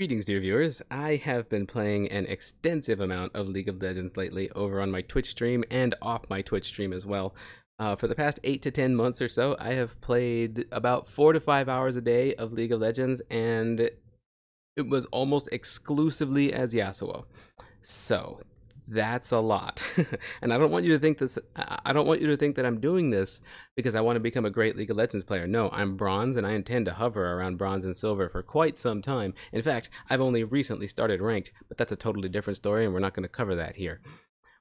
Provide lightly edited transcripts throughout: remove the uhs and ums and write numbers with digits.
Greetings, dear viewers. I have been playing an extensive amount of League of Legends lately over on my Twitch stream and off my Twitch stream as well. For the past 8 to 10 months or so, I have played about 4 to 5 hours a day of League of Legends, and it was almost exclusively as Yasuo. So that's a lot. And I don't want you to think this. I don't want you to think that I'm doing this because I want to become a great League of Legends player. No, I'm bronze and I intend to hover around bronze and silver for quite some time. In fact, I've only recently started ranked, but that's a totally different story and we're not going to cover that here.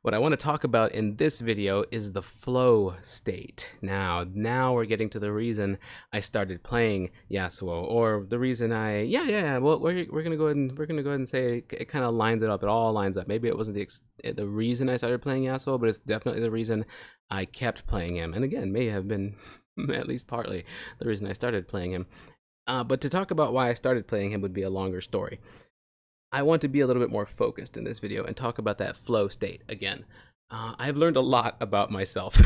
What I want to talk about in this video is the flow state. Now we're getting to the reason I started playing Yasuo, or the reason well, we're gonna go ahead and say it kind of lines it up. It all lines up. Maybe it wasn't the reason I started playing Yasuo, but it's definitely the reason I kept playing him. And again, may have been at least partly the reason I started playing him. But to talk about why I started playing him would be a longer story. I want to be a little bit more focused in this video and talk about that flow state again. I've learned a lot about myself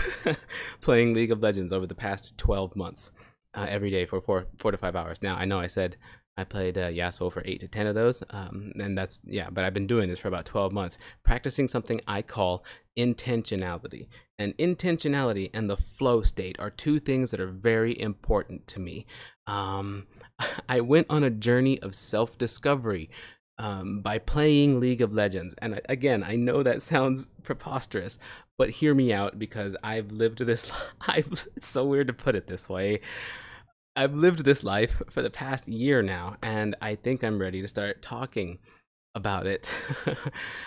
playing League of Legends over the past 12 months, every day for 4 to 5 hours. Now, I know I said I played Yasuo for 8 to 10 of those, and that's, yeah, but I've been doing this for about 12 months, practicing something I call intentionality. And intentionality and the flow state are two things that are very important to me. I went on a journey of self-discovery by playing League of Legends. And again, I know that sounds preposterous, but hear me out because I've lived this life. It's so weird to put it this way. I've lived this life for the past year now, and I think I'm ready to start talking about it.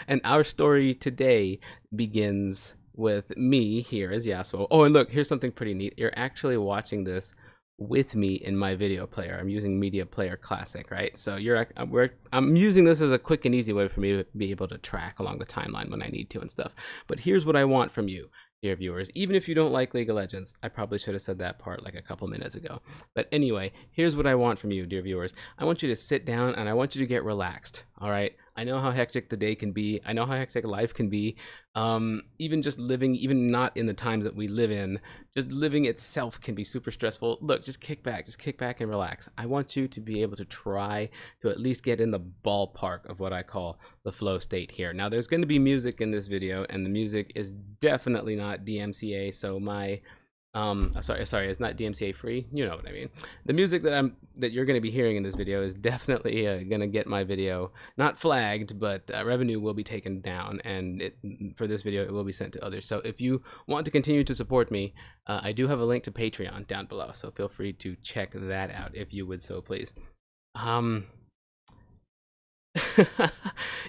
And our story today begins with me here as Yasuo. Oh, and look, here's something pretty neat. You're actually watching this with me in my video player. I'm using Media Player Classic, right? So I'm using this as a quick and easy way for me to be able to track along the timeline when I need to and stuff. But here's what I want from you, dear viewers. Even if you don't like League of Legends, I probably should have said that part like a couple minutes ago. But anyway, here's what I want from you, dear viewers. I want you to sit down and I want you to get relaxed, all right? I know how hectic the day can be. I know how hectic life can be. Even just living, even not in the times that we live in, just living itself can be super stressful. Look, just kick back and relax. I want you to be able to try to at least get in the ballpark of what I call the flow state here. Now, there's going to be music in this video, and the music is definitely not DMCA, so my sorry, it's not DMCA free. You know what I mean. The music that you're going to be hearing in this video is definitely going to get my video not flagged, but revenue will be taken down, and for this video it will be sent to others. So if you want to continue to support me, I do have a link to Patreon down below, so feel free to check that out if you would so please.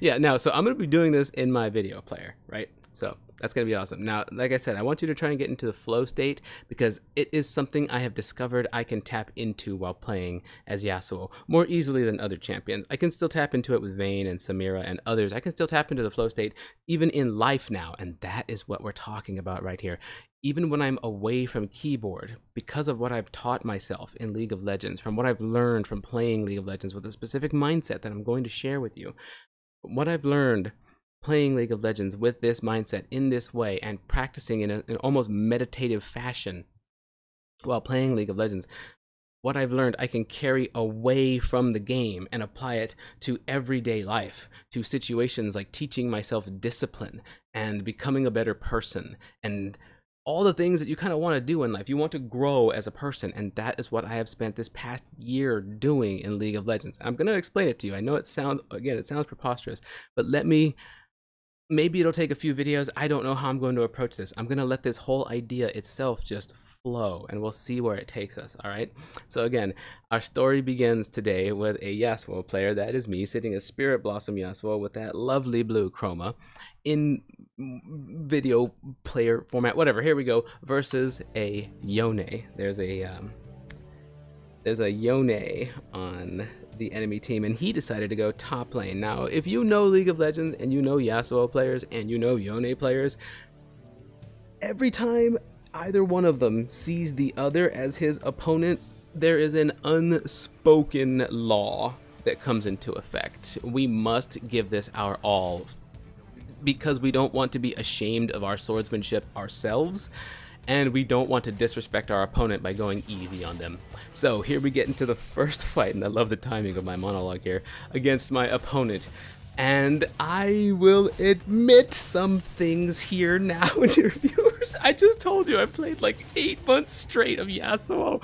Yeah, now, so I'm going to be doing this in my video player, right? So that's going to be awesome. Now, like I said, I want you to try and get into the flow state because it is something I have discovered I can tap into while playing as Yasuo more easily than other champions. I can still tap into it with Vayne and Samira and others. I can still tap into the flow state even in life now, and that is what we're talking about right here. Even when I'm away from keyboard, because of what I've taught myself in League of Legends, from what I've learned from playing League of Legends with a specific mindset that I'm going to share with you, what I've learned playing League of Legends with this mindset in this way and practicing in an almost meditative fashion while playing League of Legends, what I've learned I can carry away from the game and apply it to everyday life, to situations like teaching myself discipline and becoming a better person and all the things that you kind of want to do in life. You want to grow as a person, and that is what I have spent this past year doing in League of Legends. I'm going to explain it to you. I know it sounds preposterous, but maybe it'll take a few videos. I don't know how I'm going to approach this. I'm going to let this whole idea itself just flow, and we'll see where it takes us, all right? So again, our story begins today with a Yasuo player, that is me, sitting as Spirit Blossom Yasuo with that lovely blue chroma in video player format, whatever, here we go, versus a Yone. There's a Yone on the enemy team, and he decided to go top lane. Now, if you know League of Legends and you know Yasuo players and you know Yone players, every time either one of them sees the other as his opponent, there is an unspoken law that comes into effect. We must give this our all because we don't want to be ashamed of our swordsmanship ourselves, and we don't want to disrespect our opponent by going easy on them. So here we get into the first fight, and I love the timing of my monologue here, against my opponent. And I will admit some things here now, dear viewers. I just told you I played like 8 months straight of Yasuo.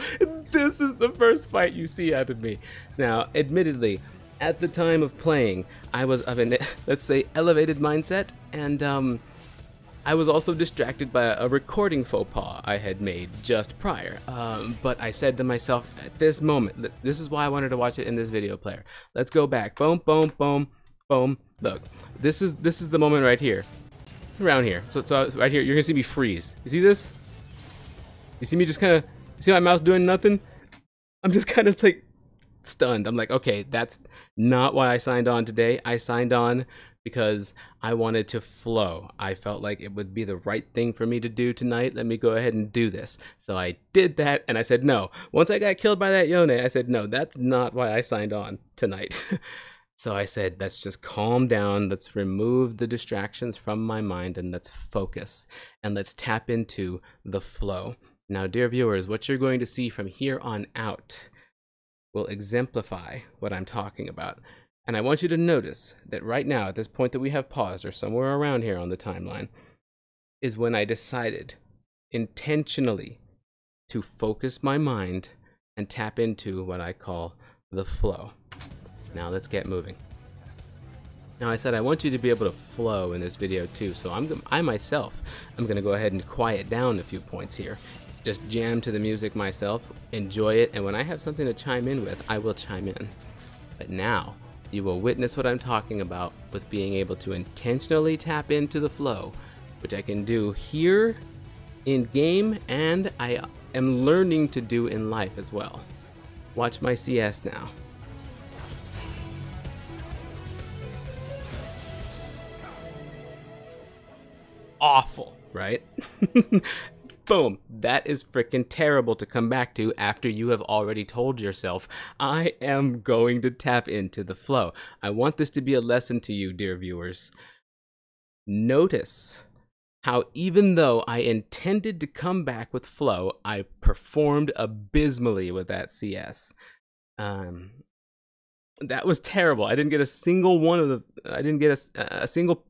This is the first fight you see out of me. Now, admittedly, at the time of playing, I was of an, let's say, elevated mindset, and I was also distracted by a recording faux pas I had made just prior. But I said to myself at this moment, this is why I wanted to watch it in this video player. Let's go back. Boom, boom, boom, boom. Look, this is the moment right here, around here. So right here, you're gonna see me freeze. You see this? You see me just kind of, you see my mouse doing nothing? I'm just kind of like stunned. I'm like, okay, that's not why I signed on today. I signed on because I wanted to flow. I felt like it would be the right thing for me to do tonight. Let me go ahead and do this. So I did that, and I said no. Once I got killed by that Yone, I said no, that's not why I signed on tonight. So I said, let's just calm down, let's remove the distractions from my mind, and let's focus, and let's tap into the flow. Now, dear viewers, what you're going to see from here on out will exemplify what I'm talking about. And I want you to notice that right now, at this point that we have paused, or somewhere around here on the timeline, is when I decided intentionally to focus my mind and tap into what I call the flow. Now let's get moving. Now I said I want you to be able to flow in this video too, so I myself am going to go ahead and quiet down a few points here. Just jam to the music myself, enjoy it, and when I have something to chime in with, I will chime in. But now, you will witness what I'm talking about with being able to intentionally tap into the flow, which I can do here in game, and I am learning to do in life as well. Watch my CS now. Awful, right? Boom. That is freaking terrible to come back to after you have already told yourself, I am going to tap into the flow. I want this to be a lesson to you, dear viewers. Notice how even though I intended to come back with flow, I performed abysmally with that CS. That was terrible. I didn't get a single one of the, I didn't get a single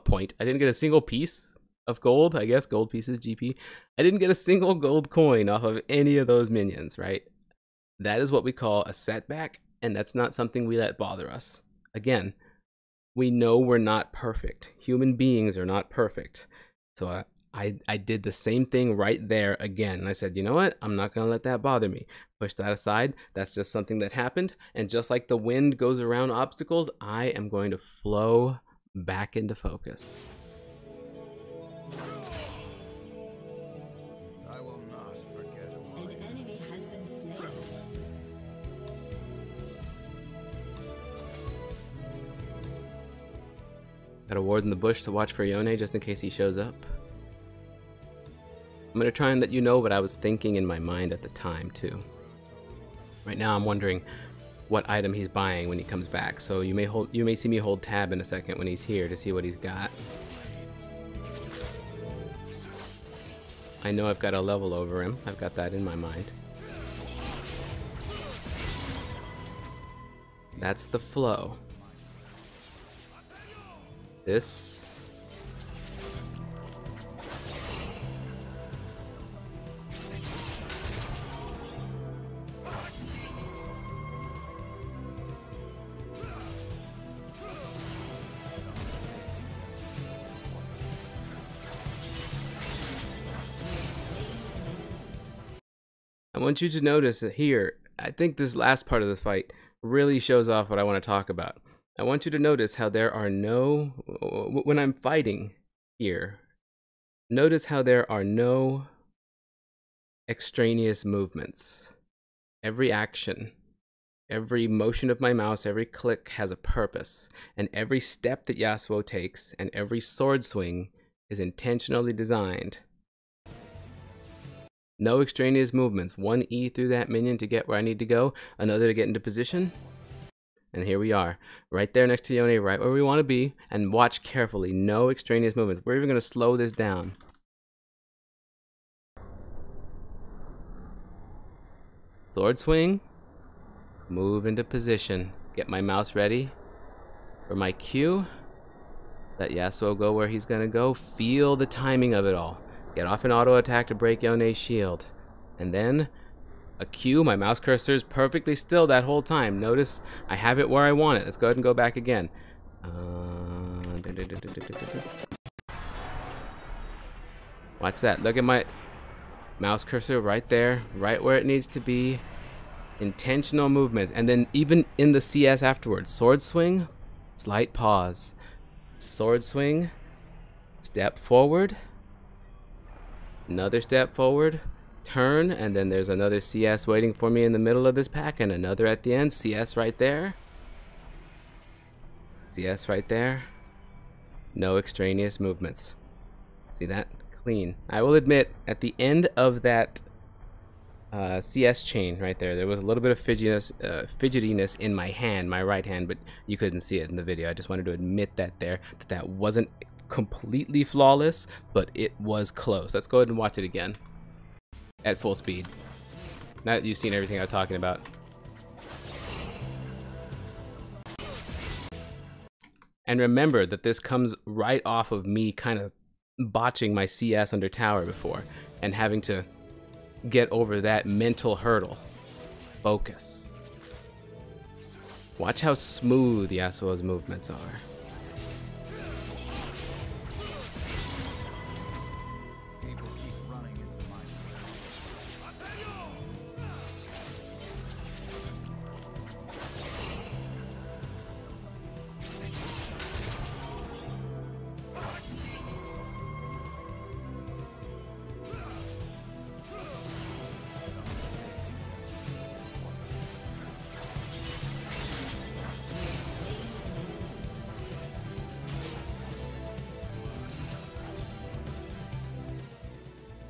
point. I didn't get a single piece of gold, I guess, gold pieces, GP. I didn't get a single gold coin off of any of those minions, right? That is what we call a setback, and that's not something we let bother us. Again, we know we're not perfect. Human beings are not perfect. So I did the same thing right there again. And I said, you know what? I'm not going to let that bother me. Push that aside. That's just something that happened. And just like the wind goes around obstacles, I am going to flow back into focus. I will not forget who I am. An enemy has been slain. Got a ward in the bush to watch for Yone just in case he shows up. I'm going to try and let you know what I was thinking in my mind at the time too. Right now I'm wondering what item he's buying when he comes back, so you may see me hold tab in a second when he's here to see what he's got. I know I've got a level over him. I've got that in my mind. That's the flow. This I want you to notice that here, I think this last part of the fight really shows off what I want to talk about. I want you to notice how there are no, when I'm fighting here, notice how there are no extraneous movements. Every action, every motion of my mouse, every click has a purpose, and every step that Yasuo takes and every sword swing is intentionally designed. No extraneous movements. One E through that minion to get where I need to go, another to get into position. And here we are, right there next to Yone, right where we want to be, and watch carefully. No extraneous movements. We're even going to slow this down. Sword swing. Move into position. Get my mouse ready for my Q. Let Yasuo go where he's gonna go. Feel the timing of it all. Get off an auto attack to break Yone's shield. And then a Q. My mouse cursor is perfectly still that whole time. Notice I have it where I want it. Let's go ahead and go back again. Watch that. Look at my mouse cursor right there, right where it needs to be. Intentional movements. And then even in the CS afterwards, sword swing, slight pause. Sword swing, step forward, another step forward, turn, and then there's another CS waiting for me in the middle of this pack, and another at the end. CS right there. CS right there. No extraneous movements. See that? Clean. I will admit, at the end of that CS chain right there was a little bit of fidgetiness in my hand, my right hand, but you couldn't see it in the video. I just wanted to admit that that wasn't completely flawless, but it was close. Let's go ahead and watch it again at full speed. Now that you've seen everything I'm talking about. And remember that this comes right off of me kind of botching my CS under tower before and having to get over that mental hurdle. Focus. Watch how smooth Yasuo's movements are. People keep running into my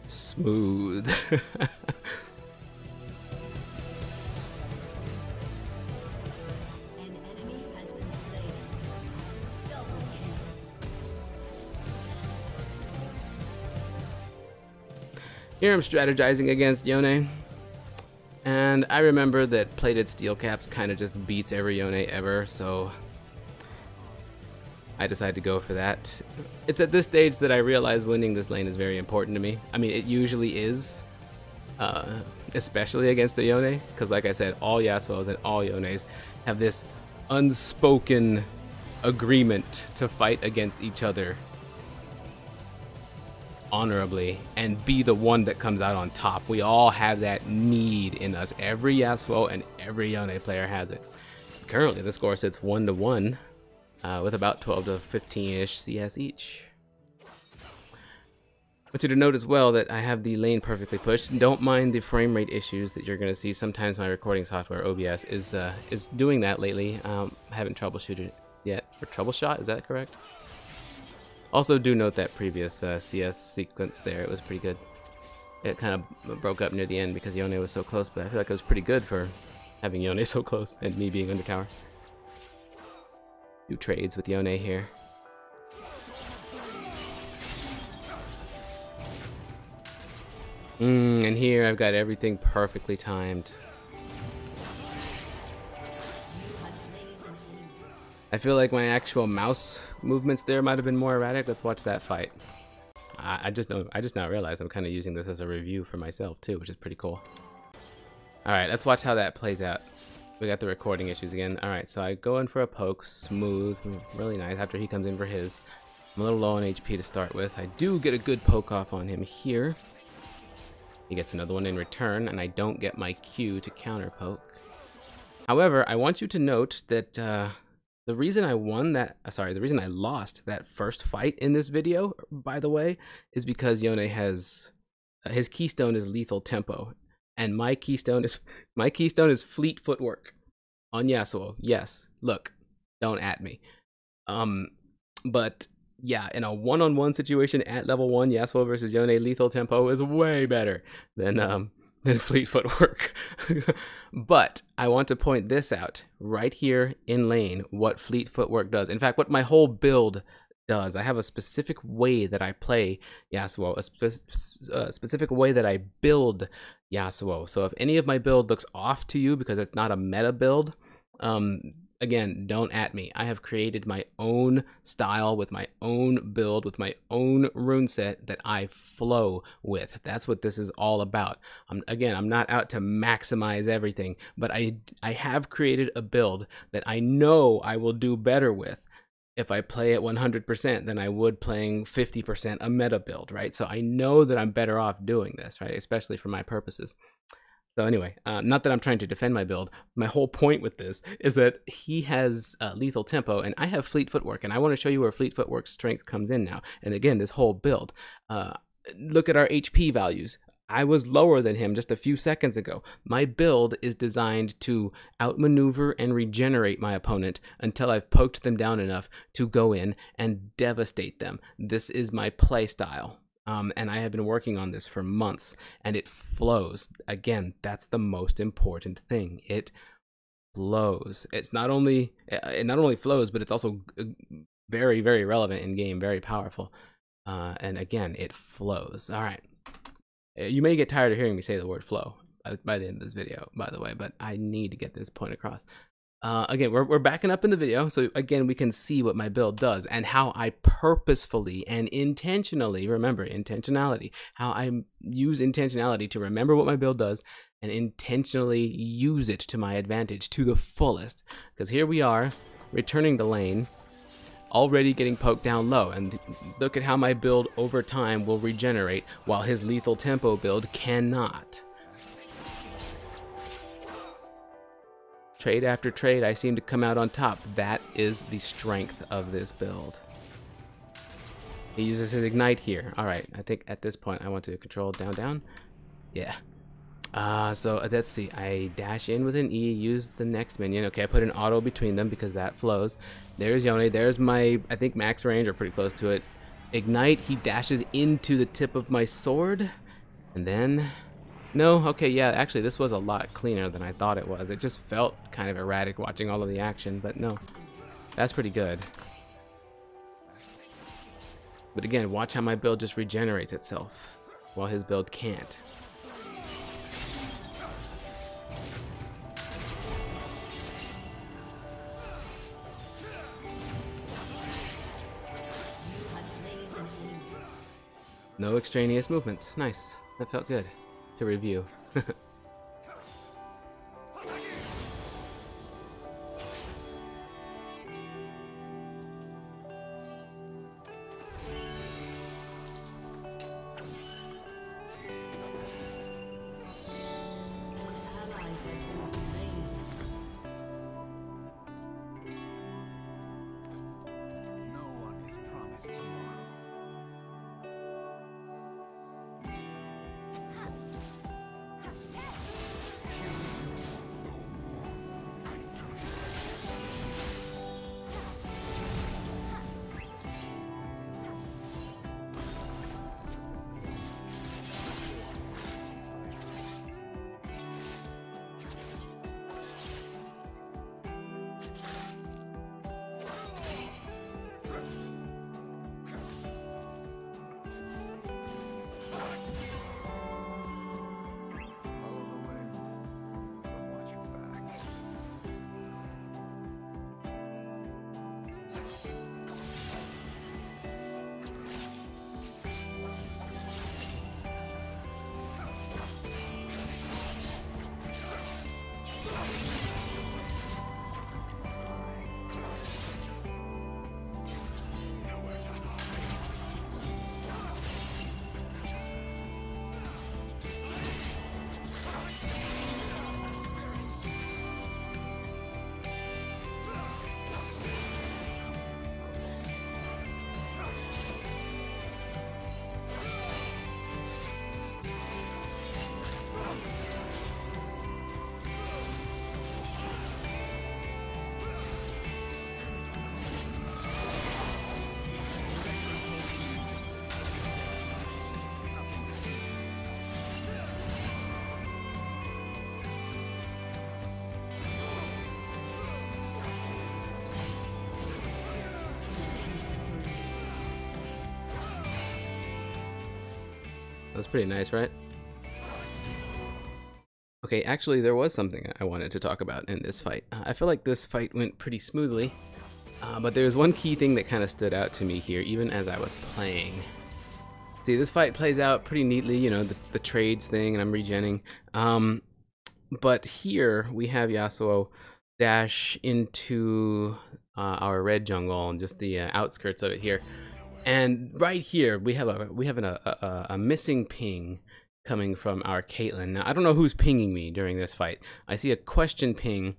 Smooth. An enemy has been slain. Double kill. Here I'm strategizing against Yone, and I remember that plated steel caps kind of just beats every Yone ever, so I decided to go for that. It's at this stage that I realize winning this lane is very important to me. I mean, it usually is, especially against a Yone, because like I said, all Yasuos and all Yones have this unspoken agreement to fight against each other honorably and be the one that comes out on top. We all have that need in us. Every Yasuo and every Yone player has it. Currently, the score sits 1-1. With about 12 to 15-ish CS each. I want you to note as well that I have the lane perfectly pushed. Don't mind the frame rate issues that you're going to see. Sometimes my recording software, OBS, is doing that lately. I haven't troubleshooted it yet. Or troubleshot, is that correct? Also do note that previous CS sequence there. It was pretty good. It kind of broke up near the end because Yone was so close, but I feel like it was pretty good for having Yone so close and me being under tower. Do trades with Yone here. And here I've got everything perfectly timed. I feel like my actual mouse movements there might have been more erratic. Let's watch that fight. I just now realized I'm kind of using this as a review for myself too, which is pretty cool. All right, let's watch how that plays out. We got the recording issues again. All right, so I go in for a poke, smooth, really nice after he comes in for his. I'm a little low on HP to start with. I do get a good poke off on him here. He gets another one in return, and I don't get my Q to counter poke. However, I want you to note that the reason I lost that first fight in this video, by the way, is because Yone has his keystone is lethal tempo. And my keystone is fleet footwork on Yasuo. Yes, look, don't at me. But yeah, in a one-on-one situation at level 1, Yasuo versus Yone, lethal tempo is way better than fleet footwork. But I want to point this out right here in lane, what fleet footwork does. In fact, what my whole build does. I have a specific way that I play Yasuo, a specific way that I build Yasuo. So if any of my build looks off to you because it's not a meta build, again, don't at me. I have created my own style with my own build, with my own rune set that I flow with. That's what this is all about. Again, I'm not out to maximize everything, but I have created a build that I know I will do better with if I play at 100% than I would playing 50% a meta build, right? So I know that I'm better off doing this, right? Especially for my purposes. So anyway, not that I'm trying to defend my build. My whole point with this is that he has lethal tempo, and I have fleet footwork, and I want to show you where fleet footwork strength comes in now. And again, this whole build. Look at our HP values. I was lower than him just a few seconds ago. My build is designed to outmaneuver and regenerate my opponent until I've poked them down enough to go in and devastate them. This is my play style. And I have been working on this for months, and it flows. Again, that's the most important thing. It flows. It not only flows, but it's also very, very relevant in game, very powerful. And again, it flows. All right. You may get tired of hearing me say the word flow by the end of this video, by the way, but I need to get this point across. Again, we're backing up in the video, so again, we can see what my build does and how I purposefully and intentionally, remember, intentionality, how I use intentionality to remember what my build does and intentionally use it to my advantage to the fullest. Because here we are, returning to lane, already getting poked down low, and look at how my build over time will regenerate while his lethal tempo build cannot. Trade after trade, I seem to come out on top. That is the strength of this build. He uses his ignite here. All right, I think at this point I want to control down, down. Yeah. So let's see. I dash in with an E, use the next minion. Okay, I put an auto between them because that flows. There's Yone. There's my, I think, max range, or pretty close to it. Ignite, he dashes into the tip of my sword. And then... No, okay, yeah, actually this was a lot cleaner than I thought it was. It just felt kind of erratic watching all of the action, but no. That's pretty good. But again, watch how my build just regenerates itself, while his build can't. No extraneous movements. Nice. That felt good to review. That's pretty nice, right? Okay, actually, there was something I wanted to talk about in this fight. I feel like this fight went pretty smoothly, but there's one key thing that kind of stood out to me here, even as I was playing. See, this fight plays out pretty neatly, you know, the trades thing, and I'm regenning. But here, we have Yasuo dash into our red jungle, and just the outskirts of it here. And right here, we have a missing ping coming from our Caitlyn. Now, I don't know who's pinging me during this fight. I see a question ping,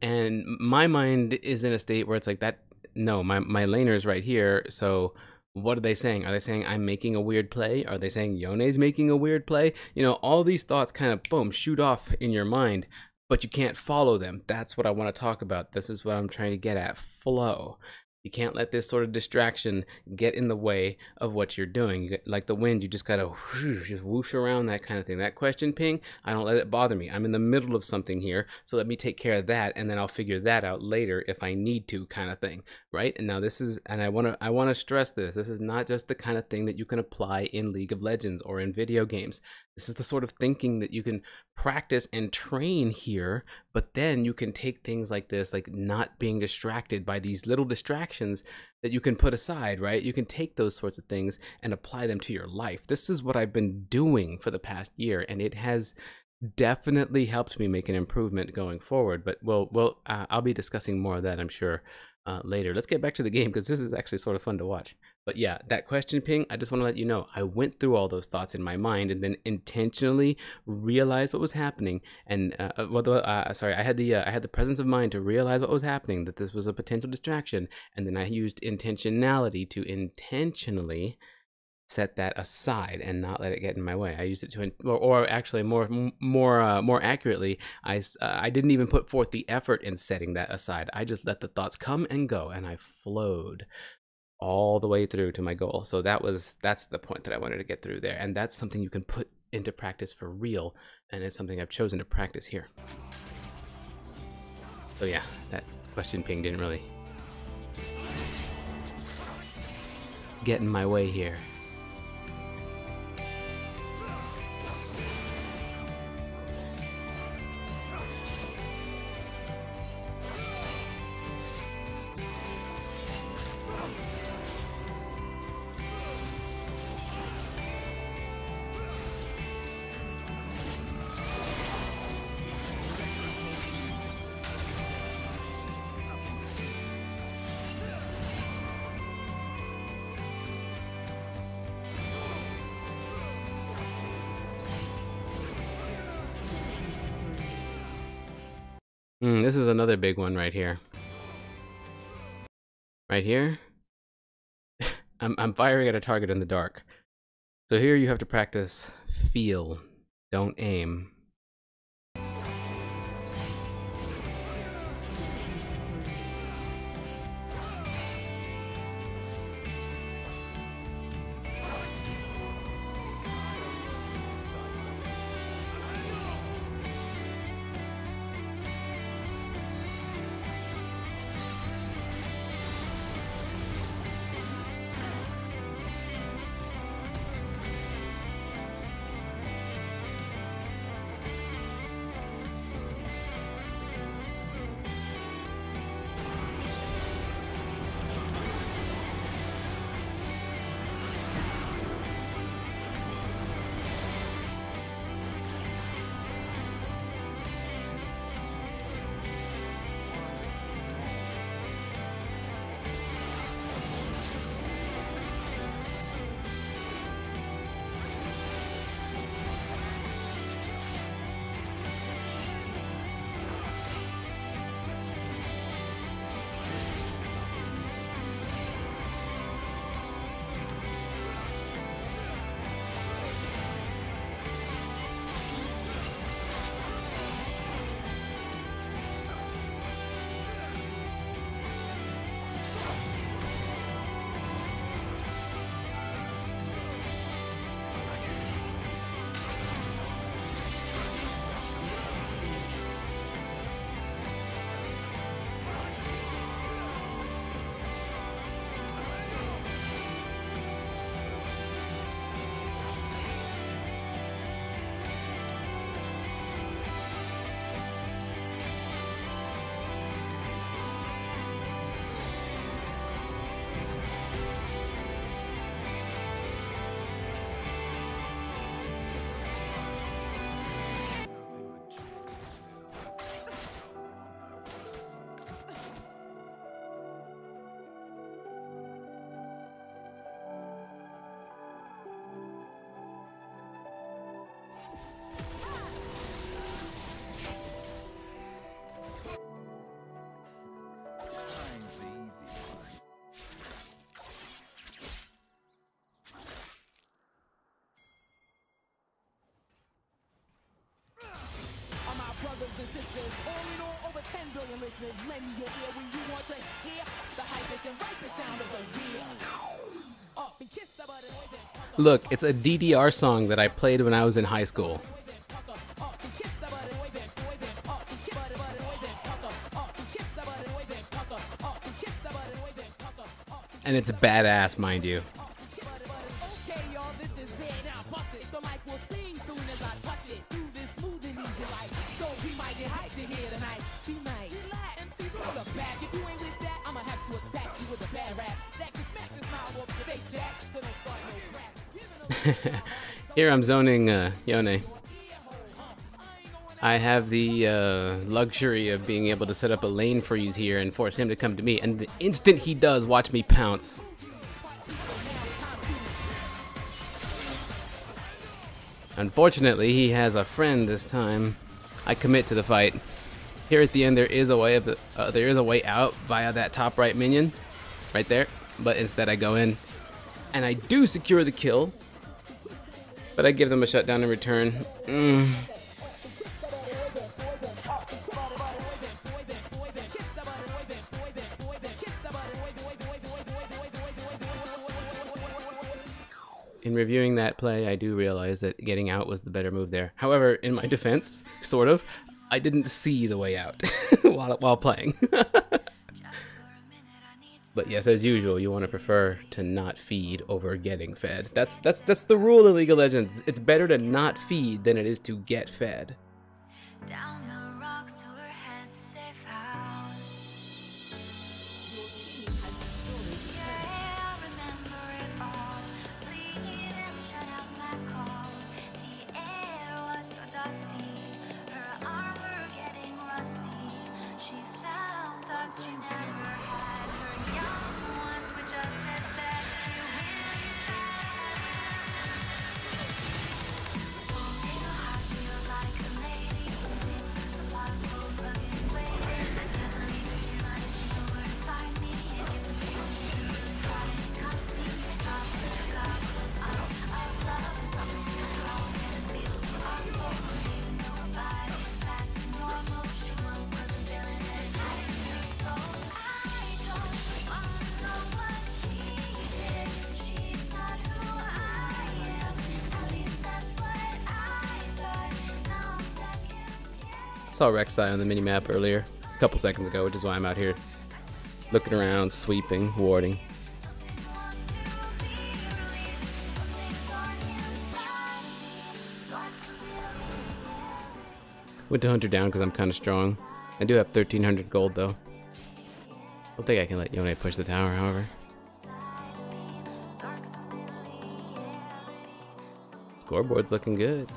and my mind is in a state where it's like that. No, my laner's right here. So what are they saying? Are they saying I'm making a weird play? Are they saying Yone's making a weird play? You know, all these thoughts kind of boom shoot off in your mind, but you can't follow them. That's what I want to talk about. This is what I'm trying to get at. Flow. You can't let this sort of distraction get in the way of what you're doing. Like the wind, you just gotta just whoosh around, that kind of thing. That question ping, I don't let it bother me. I'm in the middle of something here, so let me take care of that, and then I'll figure that out later if I need to, kind of thing, right? And now this is, and I wanna stress this. This is not just the kind of thing that you can apply in League of Legends or in video games. This is the sort of thinking that you can practice and train here, but then you can take things like this, like not being distracted by these little distractions that you can put aside, right? You can take those sorts of things and apply them to your life. This is what I've been doing for the past year, and it has definitely helped me make an improvement going forward. But I'll be discussing more of that, I'm sure, later. Let's get back to the game, because this is actually sort of fun to watch. But yeah, that question ping, I just want to let you know, I went through all those thoughts in my mind and then intentionally realized what was happening. And I had the presence of mind to realize what was happening, that this was a potential distraction. And then I used intentionality to intentionally set that aside and not let it get in my way. I used it to, or actually more accurately, I didn't even put forth the effort in setting that aside. I just let the thoughts come and go, and I flowed all the way through to my goal. So that's the point that I wanted to get through there, and that's something you can put into practice for real, and it's something I've chosen to practice here. So yeah, that question ping didn't really get in my way here. This is another big one right here. Right here, I'm firing at a target in the dark. So here you have to practice feel, don't aim. Look, it's a DDR song that I played when I was in high school. And it's badass, mind you. Here I'm zoning Yone. I have the luxury of being able to set up a lane freeze here and force him to come to me, and the instant he does, watch me pounce. Unfortunately, he has a friend this time. I commit to the fight. Here at the end, there is a way out via that top right minion, right there. But instead, I go in, and I do secure the kill. But I give them a shutdown in return. In reviewing that play, I do realize that getting out was the better move there. However, in my defense, sort of, I didn't see the way out while playing. But yes, as usual, you want to prefer to not feed over getting fed. That's the rule of League of Legends. It's better to not feed than it is to get fed. Down the rocks to her head, safe house. Yeah, I remember it all. Bleed and shut out my calls. The air was so dusty, her armor getting rusty. She found thoughts she never had. Her young ones were just as bad. Saw Rek'Sai on the minimap earlier, a couple seconds ago, which is why I'm out here looking around, sweeping, warding. Went to hunt her down because I'm kind of strong. I do have 1,300 gold though. I don't think I can let Yone push the tower, however. Scoreboard's looking good.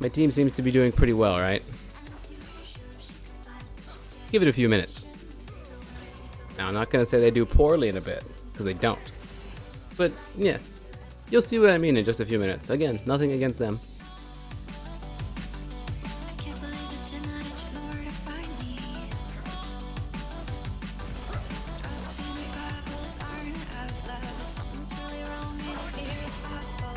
My team seems to be doing pretty well, right? Give it a few minutes. Now, I'm not going to say they do poorly in a bit, because they don't. But, yeah, you'll see what I mean in just a few minutes. Again, nothing against them. I can't believe that you're not at your door to find me. I've seen the goggles aren't of love. Something's really wrong and it is awful.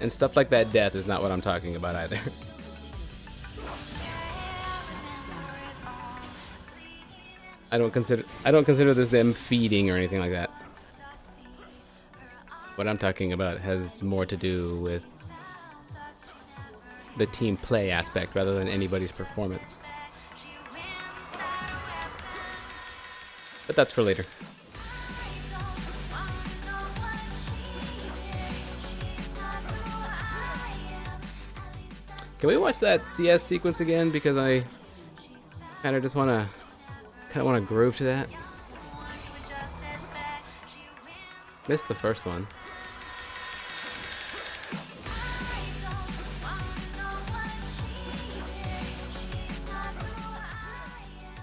And stuff like that death is not what I'm talking about either. I don't consider this them feeding or anything like that. What I'm talking about has more to do with the team play aspect rather than anybody's performance. But that's for later. Can we watch that CS sequence again? Because I kind of just want to groove to that. Missed the first one.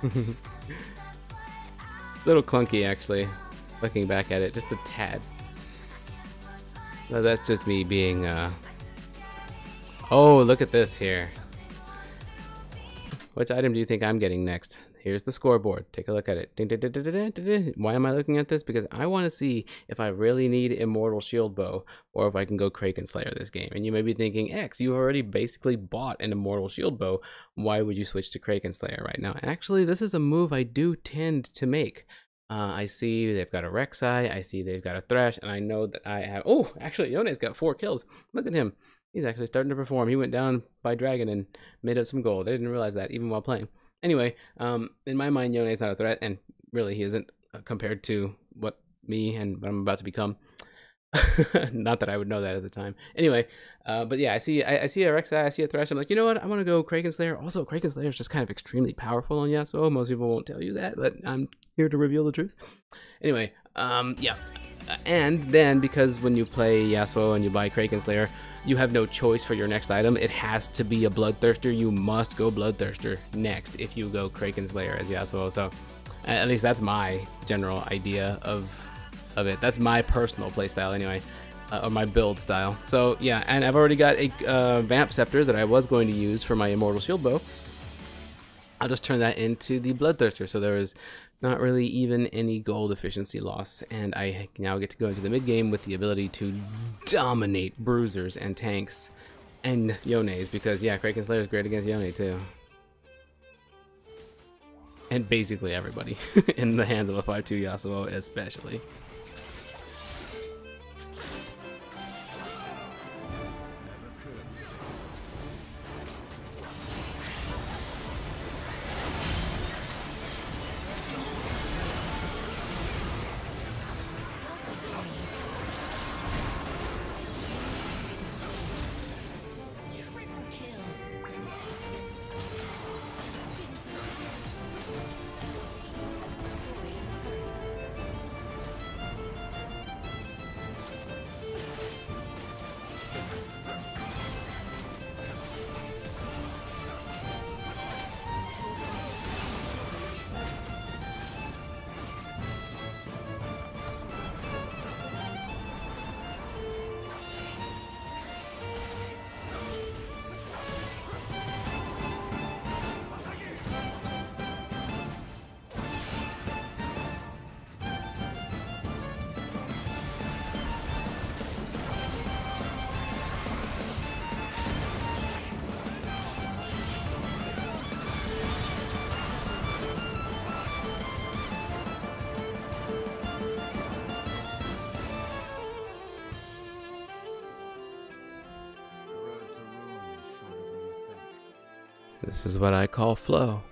A little clunky actually, looking back at it, just a tad. But that's just me being oh, look at this here. which item do you think I'm getting next? Here's the scoreboard. Take a look at it. Ding, ding, ding, ding, ding, ding, ding. Why am I looking at this? Because I want to see if I really need Immortal Shield Bow or if I can go Kraken Slayer this game. And you may be thinking, X, you already basically bought an Immortal Shield Bow. Why would you switch to Kraken Slayer right now? Actually, this is a move I do tend to make. I see they've got a Rek'Sai, I see they've got a Thresh, and I know that I have... Oh, actually, Yone's got 4 kills. Look at him. He's actually starting to perform. He went down by Dragon and made up some gold. I didn't realize that, even while playing. Anyway, in my mind, Yone is not a threat, and really he isn't compared to what me and what I'm about to become. Not that I would know that at the time. Anyway, but yeah, I see a Rek'Sai, I see a Thresh. I'm like, you know what? I want to go Kraken Slayer. Also, Kraken Slayer is just kind of extremely powerful on Yasuo. Most people won't tell you that, but I'm here to reveal the truth. Anyway, yeah. And then, because when you play Yasuo and you buy Kraken Slayer, you have no choice for your next item. It has to be a Bloodthirster. You must go Bloodthirster next if you go Kraken Slayer as Yasuo. So, at least that's my general idea of it. That's my personal playstyle anyway, or my build style. So yeah, and I've already got a Vamp Scepter that I was going to use for my Immortal Shield Bow. I'll just turn that into the Bloodthirster, so there is not really even any gold efficiency loss, and I now get to go into the mid game with the ability to dominate bruisers and tanks and Yones, because yeah, Kraken Slayer is great against Yone too. And basically everybody in the hands of a 5-2 Yasuo especially. This is what I call flow.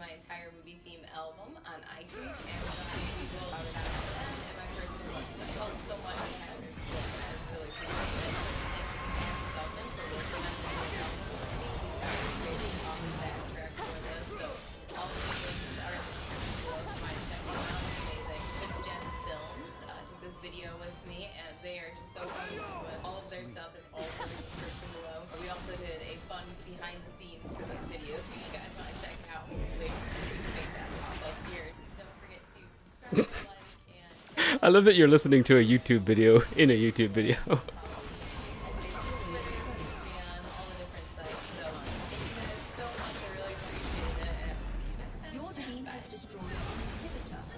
Entire movie theme album on iTunes, Amazon, Google, and my first movie. So it helps so much to have your support, and I just really appreciate it. Thank you to Cameron Feldman for working on this movie album with me. He's got a great and awesome backtrack for this. So all of the links are in the description below if you mind checking them out. It's amazing. Fifth Gen Films took this video with me, and they are just so fun to work with. All of their stuff is also in the description below. We also did a fun behind the scenes for this video, so if you guys want to check it out, hopefully we can make that pop up here. Please don't forget to subscribe, like, and I love that you're listening to a YouTube video in a YouTube video. on all the different sites. So thank you guys so much. I really appreciate it, and I'll see you next time. Your team Bye. has destroyed an inhibitor.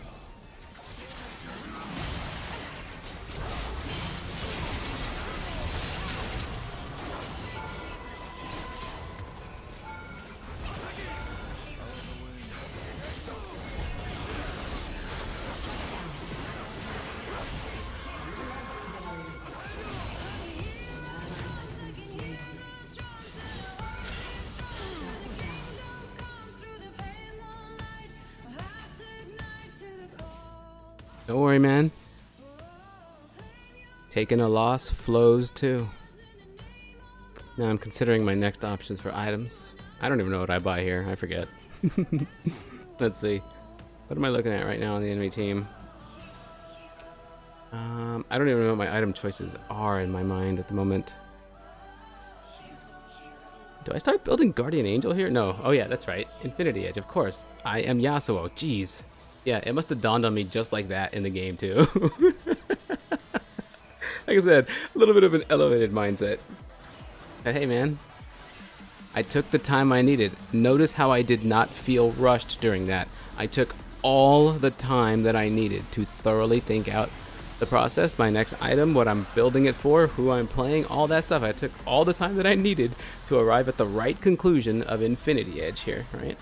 Don't worry, man. Taking a loss flows too. Now I'm considering my next options for items. I don't even know what I buy here. I forget. Let's see. What am I looking at right now on the enemy team? I don't even know what my item choices are in my mind at the moment. Do I start building Guardian Angel here? No. Oh yeah, that's right. Infinity Edge, of course. I am Yasuo. Jeez. Yeah, it must have dawned on me just like that in the game too. Like I said, a little bit of an elevated mindset. But hey man, I took the time I needed. Notice how I did not feel rushed during that. I took all the time that I needed to thoroughly think out the process, my next item, what I'm building it for, who I'm playing, all that stuff. I took all the time that I needed to arrive at the right conclusion of Infinity Edge here, right?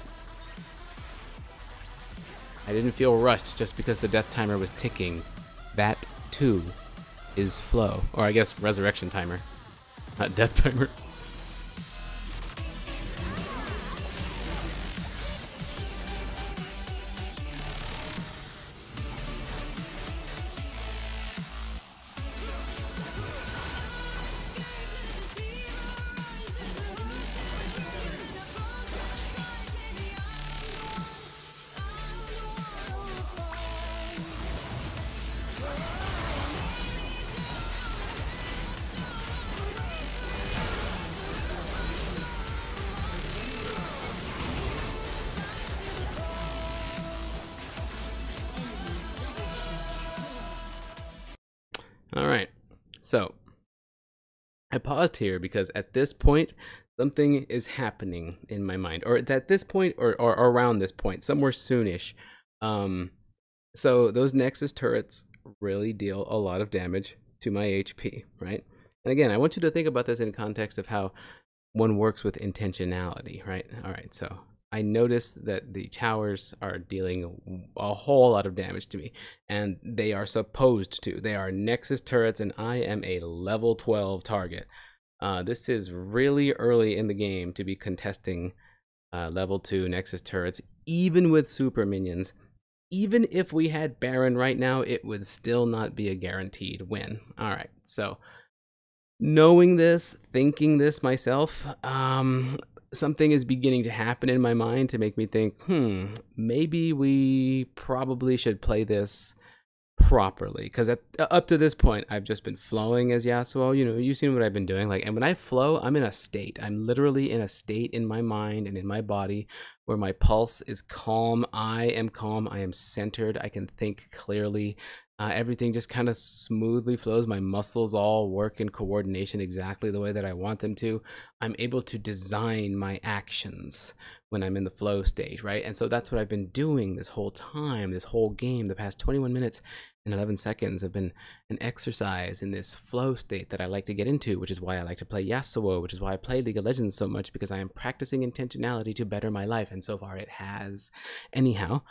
I didn't feel rushed just because the death timer was ticking. That too is flow, or I guess resurrection timer, not death timer. All right, so I paused here because at this point, something is happening in my mind, or it's at this point or around this point, somewhere soonish. So those Nexus turrets really deal a lot of damage to my HP, right? And again, I want you to think about this in context of how one works with intentionality, right? All right, so I noticed that the towers are dealing a whole lot of damage to me, and they are supposed to. They are Nexus turrets, and I am a level 12 target. This is really early in the game to be contesting level 2 Nexus turrets, even with super minions. Even if we had Baron right now, it would still not be a guaranteed win. All right, so knowing this, thinking this myself, something is beginning to happen in my mind to make me think, maybe we probably should play this properly. Because up to this point, I've just been flowing as Yasuo. You know, you've seen what I've been doing. Like, and when I flow, I'm in a state. I'm literally in a state in my mind and in my body where my pulse is calm. I am calm. I am centered. I can think clearly. Everything just kind of smoothly flows. My muscles all work in coordination exactly the way that I want them to. I'm able to design my actions when I'm in the flow state, right? And so that's what I've been doing this whole time, this whole game. The past 21 minutes and 11 seconds have been an exercise in this flow state that I like to get into, which is why I like to play Yasuo, which is why I play League of Legends so much, because I am practicing intentionality to better my life, and so far it has. Anyhow,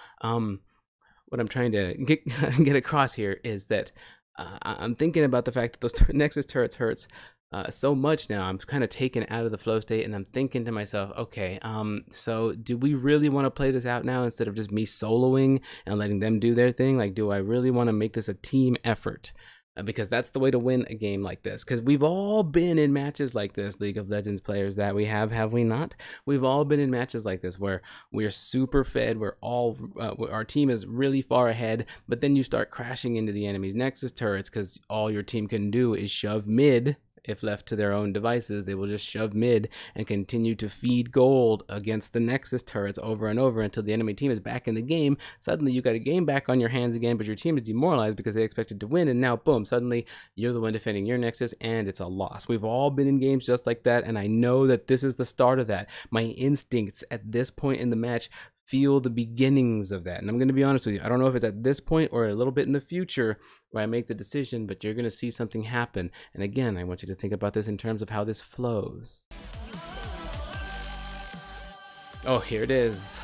what I'm trying to get across here is that I'm thinking about the fact that those Nexus turrets hurts so much now. I'm kind of taken out of the flow state, and I'm thinking to myself, okay, so do we really want to play this out now instead of just me soloing and letting them do their thing? Like, do I really want to make this a team effort? Because that's the way to win a game like this. Because we've all been in matches like this, League of Legends players that we have we not? We've all been in matches like this where we're super fed, we're all, our team is really far ahead, but then you start crashing into the enemy's Nexus turrets because all your team can do is shove mid. If left to their own devices, they will just shove mid and continue to feed gold against the Nexus turrets over and over until the enemy team is back in the game. Suddenly you got a game back on your hands again, but your team is demoralized because they expected to win, and now boom, suddenly you're the one defending your Nexus and it's a loss. We've all been in games just like that, and I know that this is the start of that. My instincts at this point in the match feel the beginnings of that. And I'm going to be honest with you, I don't know if it's at this point or a little bit in the future where I make the decision, but you're going to see something happen. And again, I want you to think about this in terms of how this flows. Oh, here it is.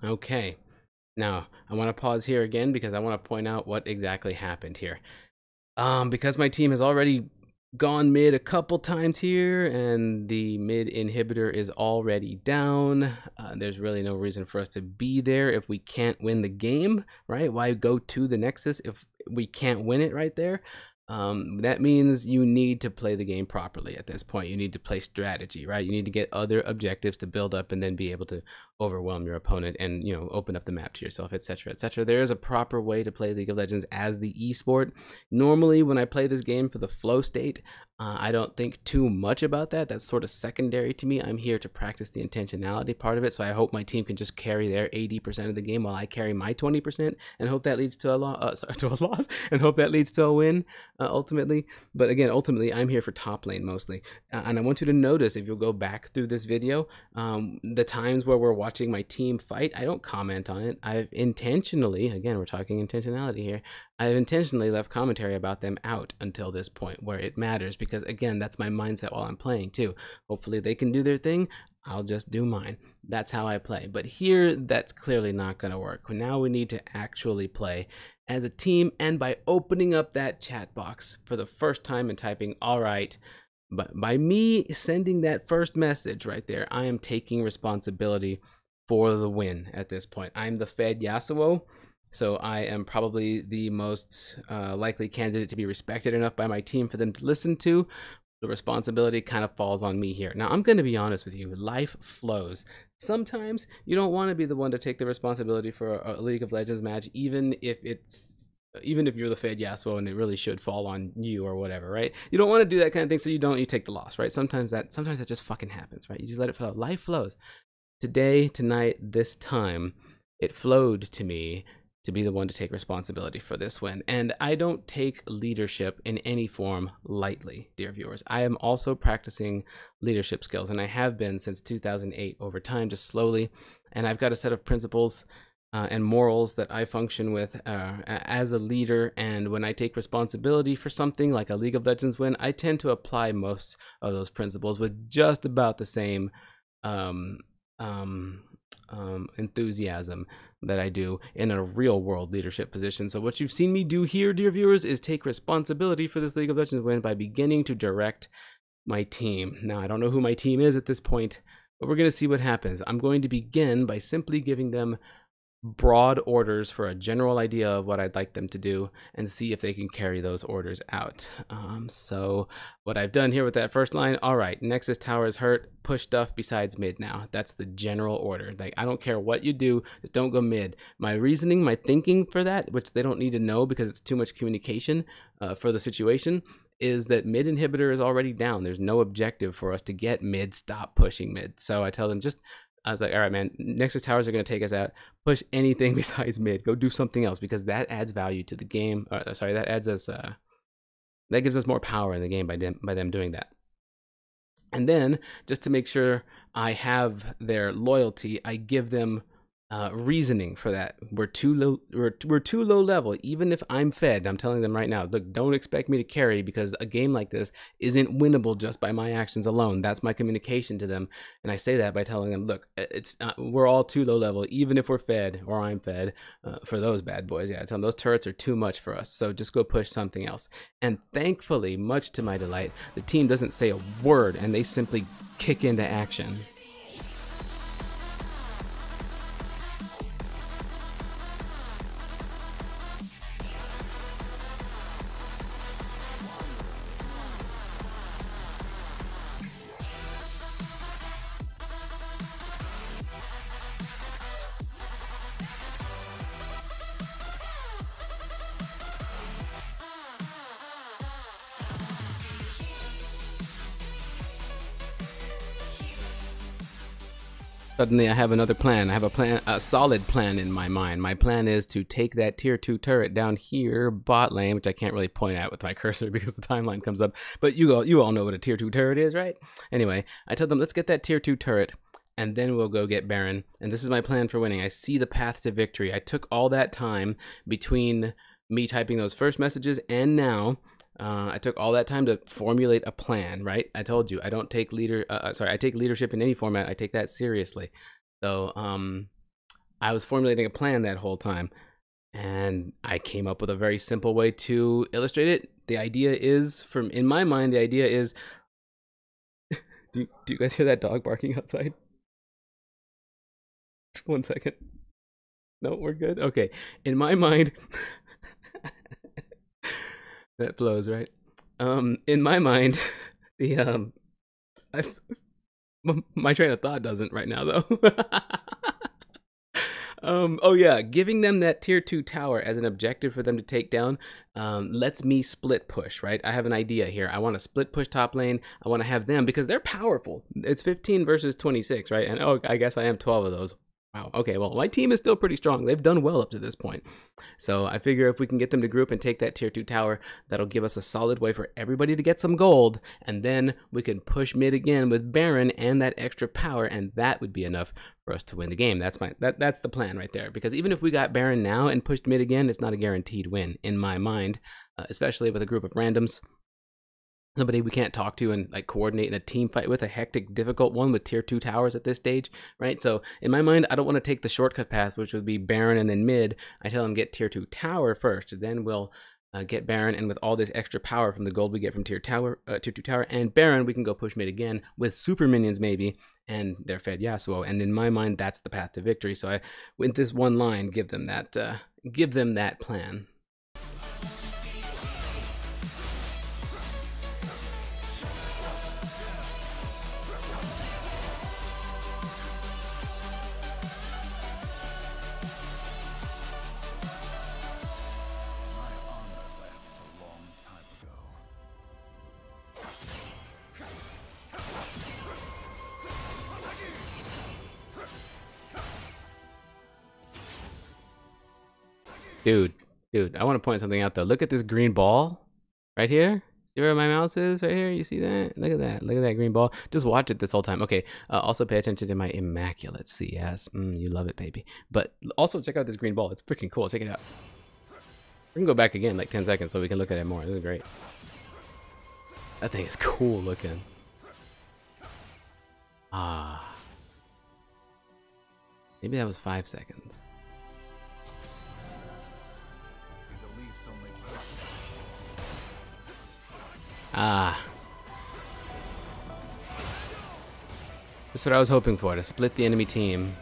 Okay, now I want to pause here again because I want to point out what exactly happened here. Because my team has already gone mid a couple times here and the mid inhibitor is already down, there's really no reason for us to be there if we can't win the game, right? Why go to the Nexus if we can't win it right there? That means you need to play the game properly at this point. You need to play strategy, right? You need to get other objectives to build up and then be able to overwhelm your opponent and, you know, open up the map to yourself, etc., etc. There is a proper way to play League of Legends as the esport. Normally, when I play this game for the flow state, I don't think too much about that. That's sort of secondary to me. I'm here to practice the intentionality part of it, so I hope my team can just carry their 80% of the game while I carry my 20%, and hope that leads to a loss, and hope that leads to a win ultimately. But again, ultimately, I'm here for top lane mostly, and I want you to notice, if you'll go back through this video, the times where we're watching my team fight, I don't comment on it. I've intentionally, again, we're talking intentionality here, I've intentionally left commentary about them out until this point where it matters, because again, that's my mindset while I'm playing too. Hopefully they can do their thing, I'll just do mine. That's how I play. But here, that's clearly not going to work. Now we need to actually play as a team, and by opening up that chat box for the first time and typing all right, but by me sending that first message right there, I am taking responsibility for the win at this point. I'm the Fed Yasuo, so I am probably the most likely candidate to be respected enough by my team for them to listen to. The responsibility kind of falls on me here. Now, I'm going to be honest with you. Life flows. Sometimes you don't want to be the one to take the responsibility for a League of Legends match, even if you're the Fed Yasuo and it really should fall on you or whatever, right? You don't want to do that kind of thing, so you take the loss, right? Sometimes that just fucking happens, right? You just let it flow. Life flows. Today, tonight, this time, it flowed to me to be the one to take responsibility for this win. And I don't take leadership in any form lightly, dear viewers. I am also practicing leadership skills, and I have been since 2008 over time, just slowly. And I've got a set of principles and morals that I function with as a leader. And when I take responsibility for something like a League of Legends win, I tend to apply most of those principles with just about the same enthusiasm that I do in a real world leadership position. So what you've seen me do here, dear viewers, is take responsibility for this League of Legends win by beginning to direct my team. Now, I don't know who my team is at this point, but we're going to see what happens. I'm going to begin by simply giving them broad orders for a general idea of what I'd like them to do and see if they can carry those orders out. So what I've done here with that first line, all right, Nexus Tower is hurt, push stuff besides mid now. That's the general order. Like, I don't care what you do, just don't go mid. My reasoning, my thinking for that, which they don't need to know because it's too much communication for the situation, is that mid inhibitor is already down. There's no objective for us to get mid, stop pushing mid. So I tell them I was like, all right, man, Nexus Towers are going to take us out. Push anything besides mid. Go do something else, because that adds value to the game. Sorry, that adds us, that gives us more power in the game by them doing that. And then, just to make sure I have their loyalty, I give them reasoning for that. We're too low level. Even if I'm fed, I'm telling them right now, look, don't expect me to carry, because a game like this isn't winnable just by my actions alone. That's my communication to them, and I say that by telling them, look, we're all too low level, even if we're fed or I'm fed for those bad boys. Yeah, I tell them those turrets are too much for us, so just go push something else. And thankfully, much to my delight, the team doesn't say a word, and they simply kick into action. Suddenly I have another plan. I have a solid plan in my mind. My plan is to take that tier 2 turret down here, bot lane, which I can't really point at with my cursor because the timeline comes up. But you all know what a tier 2 turret is, right? Anyway, I tell them, let's get that tier 2 turret, and then we'll go get Baron. And this is my plan for winning. I see the path to victory. I took all that time between me typing those first messages and now. I took all that time to formulate a plan, right? I told you I don't take I take leadership in any format. I take that seriously. So I was formulating a plan that whole time, and I came up with a very simple way to illustrate it. The idea is, in my mind, the idea is, do you guys hear that dog barking outside? 1 second. No, we're good? Okay. In my mind, that blows, right? In my mind, the, my train of thought doesn't right now, though. Oh yeah, giving them that tier 2 tower as an objective for them to take down lets me split push, right? I have an idea here. I want to split push top lane. I want to have them, because they're powerful. It's 15 versus 26, right? And oh, I guess I am 12 of those. Wow. Okay, well, my team is still pretty strong. They've done well up to this point. So I figure if we can get them to group and take that tier 2 tower, that'll give us a solid way for everybody to get some gold, and then we can push mid again with Baron and that extra power, and that would be enough for us to win the game. That's the plan right there, because even if we got Baron now and pushed mid again, it's not a guaranteed win in my mind, especially with a group of randoms. Somebody we can't talk to and like coordinate in a team fight with, a hectic, difficult one with tier 2 towers at this stage, right? So in my mind, I don't want to take the shortcut path, which would be Baron and then mid. I tell them get tier 2 tower first, then we'll get Baron, and with all this extra power from the gold we get from tier 2 tower and Baron, we can go push mid again with super minions maybe, and they're fed Yasuo. And in my mind, that's the path to victory. So I, with this one line, give them that plan. Dude, I want to point something out though. Look at this green ball right here. See where my mouse is right here? You see that? Look at that. Look at that green ball. Just watch it this whole time. Okay. Also pay attention to my immaculate CS. You love it, baby. But also check out this green ball. It's freaking cool. Check it out. We can go back again like 10 seconds so we can look at it more. This is great. That thing is cool looking. Ah. Maybe that was 5 seconds. Ah. That's what I was hoping for, to split the enemy team.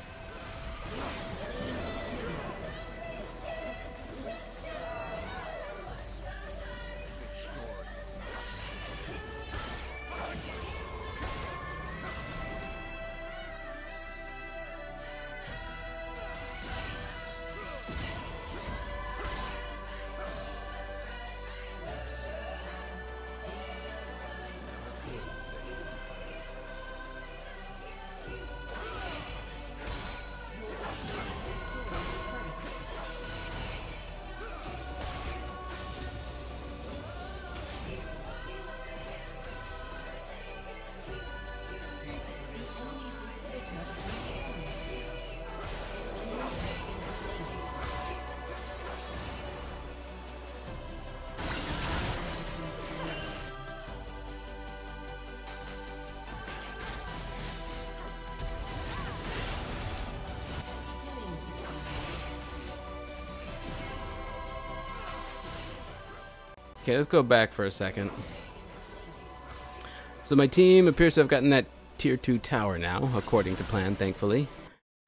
Okay, let's go back for a second. So my team appears to have gotten that tier 2 tower now, according to plan, thankfully.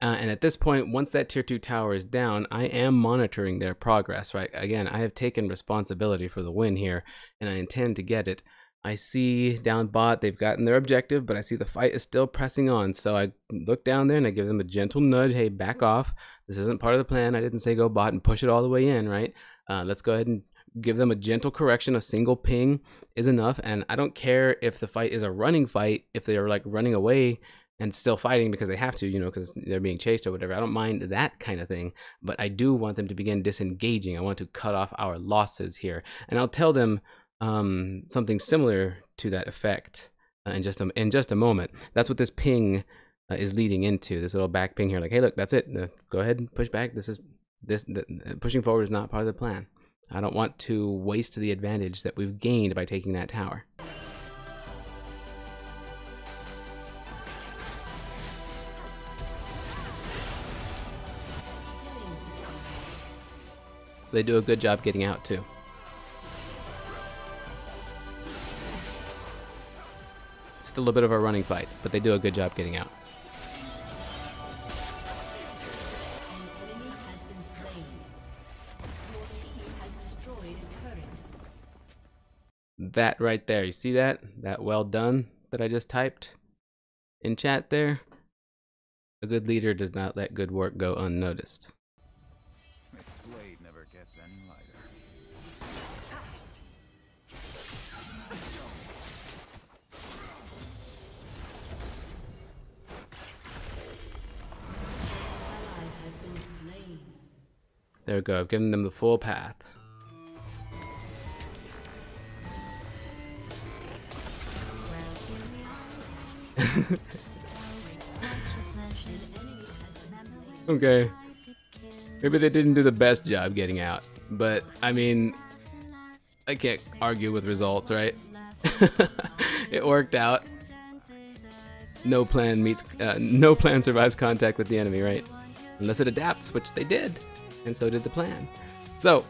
And at this point, once that tier 2 tower is down, I am monitoring their progress, right? Again, I have taken responsibility for the win here, and I intend to get it. I see down bot, they've gotten their objective, but I see the fight is still pressing on. So I look down there and I give them a gentle nudge. Hey, back off. This isn't part of the plan. I didn't say go bot and push it all the way in, right? Let's go ahead and give them a gentle correction. A single ping is enough, and I don't care if the fight is a running fight, if they're like running away and still fighting because they have to, you know, because they're being chased or whatever. I don't mind that kind of thing, but I do want them to begin disengaging. I want to cut off our losses here, and I'll tell them something similar to that effect in just a moment. That's what this ping is leading into, this little back ping here, like, hey, look, that's it. Go ahead and push back. Pushing forward is not part of the plan. I don't want to waste the advantage that we've gained by taking that tower. They do a good job getting out too. Still a bit of a running fight, but they do a good job getting out. An enemy has been slain. Your team has destroyed a turret. That right there, you see that? That well done that I just typed in chat there? A good leader does not let good work go unnoticed. This blade never gets any lighter. Ally has been slain. There we go, I've given them the full path. Okay. Maybe they didn't do the best job getting out, but I mean, I can't argue with results, right? It worked out. No plan survives contact with the enemy, right? Unless it adapts, which they did, and so did the plan. So,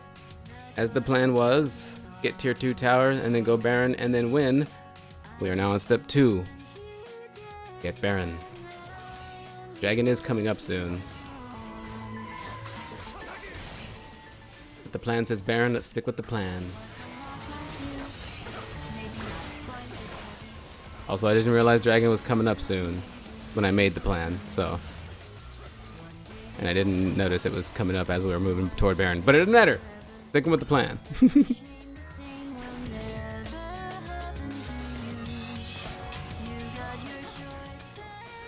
as the plan was, get tier 2 tower and then go Baron and then win. We are now on step 2. Get Baron. Dragon is coming up soon. But the plan says Baron, let's stick with the plan. Also, I didn't realize Dragon was coming up soon when I made the plan, so. And I didn't notice it was coming up as we were moving toward Baron. But it doesn't matter. Sticking with the plan.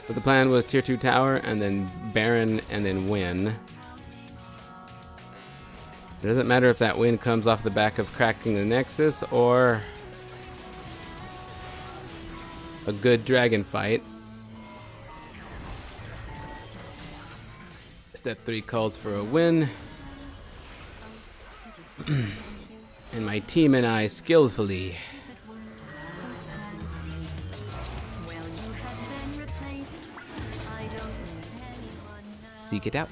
So the plan was tier 2 tower and then Baron and then win. It doesn't matter if that win comes off the back of cracking the Nexus or a good dragon fight. Step 3 calls for a win. And my team and I skillfully seek it out.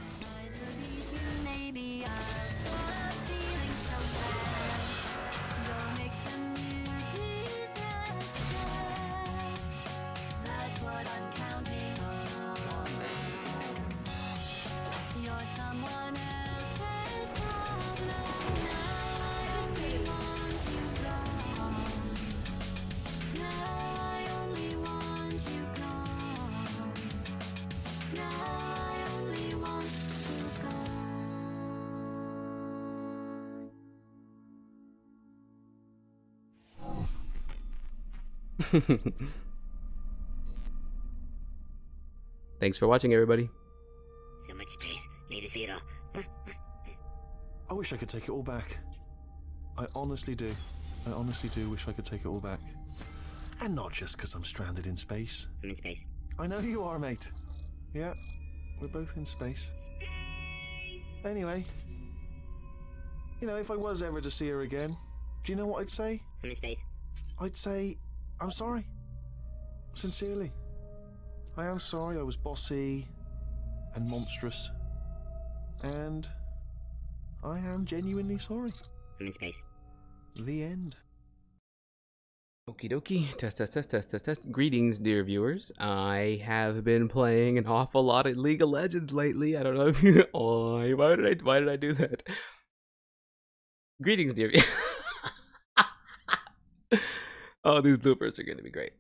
Thanks for watching, everybody. So much space. Need to see it all. I wish I could take it all back. I honestly do. I honestly do wish I could take it all back. And not just because I'm stranded in space. I'm in space. I know you are, mate. Yeah, we're both in space. Anyway, you know, if I was ever to see her again, do you know what I'd say? I'm in space. I'd say, I'm sorry. Sincerely. I am sorry I was bossy and monstrous. And I am genuinely sorry. I'm in space. The end. Okie dokie. Test, test, test, test, test, test. Greetings, dear viewers. I have been playing an awful lot of League of Legends lately. I don't know if you... Oh, why did I do that? Greetings, dear viewers. Oh, these bloopers are going to be great.